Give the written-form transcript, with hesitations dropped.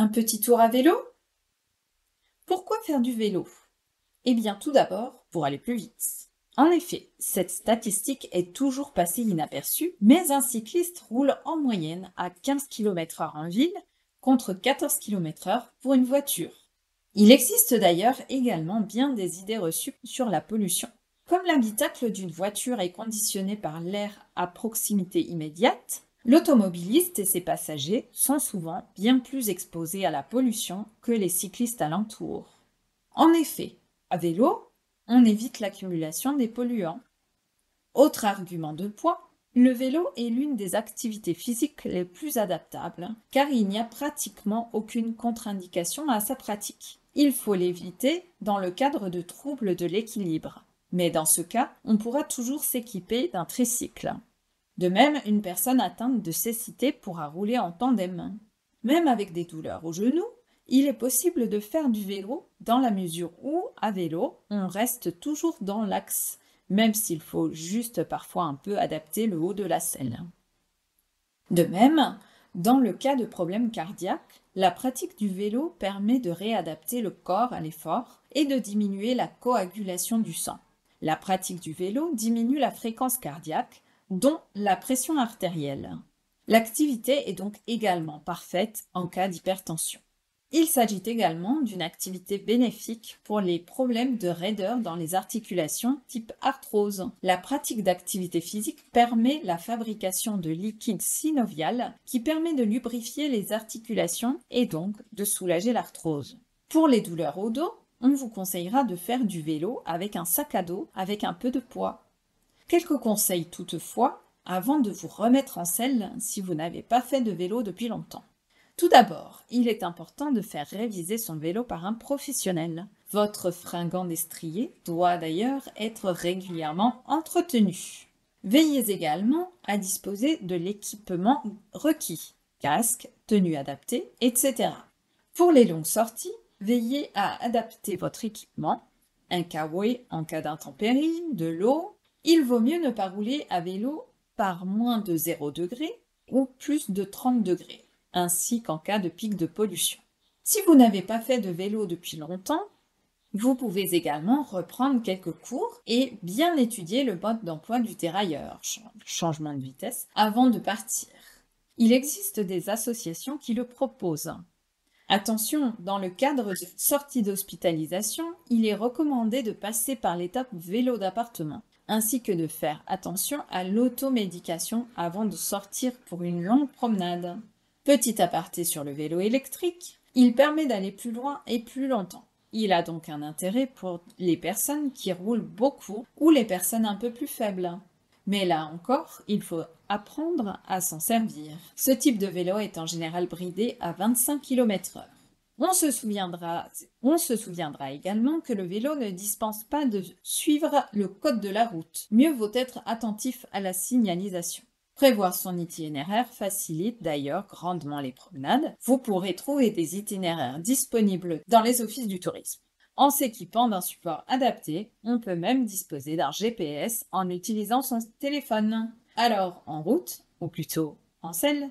Un petit tour à vélo? Pourquoi faire du vélo? Eh bien, tout d'abord, pour aller plus vite. En effet, cette statistique est toujours passée inaperçue, mais un cycliste roule en moyenne à 15 km/h en ville contre 14 km/h pour une voiture. Il existe d'ailleurs également bien des idées reçues sur la pollution. Comme l'habitacle d'une voiture est conditionné par l'air à proximité immédiate, l'automobiliste et ses passagers sont souvent bien plus exposés à la pollution que les cyclistes alentours. En effet, à vélo, on évite l'accumulation des polluants. Autre argument de poids, le vélo est l'une des activités physiques les plus adaptables car il n'y a pratiquement aucune contre-indication à sa pratique. Il faut l'éviter dans le cadre de troubles de l'équilibre. Mais dans ce cas, on pourra toujours s'équiper d'un tricycle. De même, une personne atteinte de cécité pourra rouler en tandem. Même avec des douleurs au genou, il est possible de faire du vélo dans la mesure où, à vélo, on reste toujours dans l'axe, même s'il faut juste parfois un peu adapter le haut de la selle. De même, dans le cas de problèmes cardiaques, la pratique du vélo permet de réadapter le corps à l'effort et de diminuer la coagulation du sang. La pratique du vélo diminue la fréquence cardiaque, dont la pression artérielle. L'activité est donc également parfaite en cas d'hypertension. Il s'agit également d'une activité bénéfique pour les problèmes de raideur dans les articulations type arthrose. La pratique d'activité physique permet la fabrication de liquide synovial qui permet de lubrifier les articulations et donc de soulager l'arthrose. Pour les douleurs au dos, on vous conseillera de faire du vélo avec un sac à dos avec un peu de poids. Quelques conseils toutefois avant de vous remettre en selle si vous n'avez pas fait de vélo depuis longtemps. Tout d'abord, il est important de faire réviser son vélo par un professionnel. Votre fringant destrier doit d'ailleurs être régulièrement entretenu. Veillez également à disposer de l'équipement requis, casque, tenue adaptée, etc. Pour les longues sorties, veillez à adapter votre équipement, un kawaii en cas d'intempéries, de l'eau. Il vaut mieux ne pas rouler à vélo par moins de 0 degré ou plus de 30 degrés. Ainsi qu'en cas de pic de pollution. Si vous n'avez pas fait de vélo depuis longtemps, vous pouvez également reprendre quelques cours et bien étudier le mode d'emploi du dérailleur, changement de vitesse, avant de partir. Il existe des associations qui le proposent. Attention, dans le cadre de sortie d'hospitalisation, il est recommandé de passer par l'étape vélo d'appartement, ainsi que de faire attention à l'automédication avant de sortir pour une longue promenade. Petit aparté sur le vélo électrique, il permet d'aller plus loin et plus longtemps. Il a donc un intérêt pour les personnes qui roulent beaucoup ou les personnes un peu plus faibles. Mais là encore, il faut apprendre à s'en servir. Ce type de vélo est en général bridé à 25 km/h. On se souviendra également que le vélo ne dispense pas de suivre le code de la route. Mieux vaut être attentif à la signalisation. Prévoir son itinéraire facilite d'ailleurs grandement les promenades. Vous pourrez trouver des itinéraires disponibles dans les offices du tourisme. En s'équipant d'un support adapté, on peut même disposer d'un GPS en utilisant son téléphone. Alors, en route, ou plutôt en selle.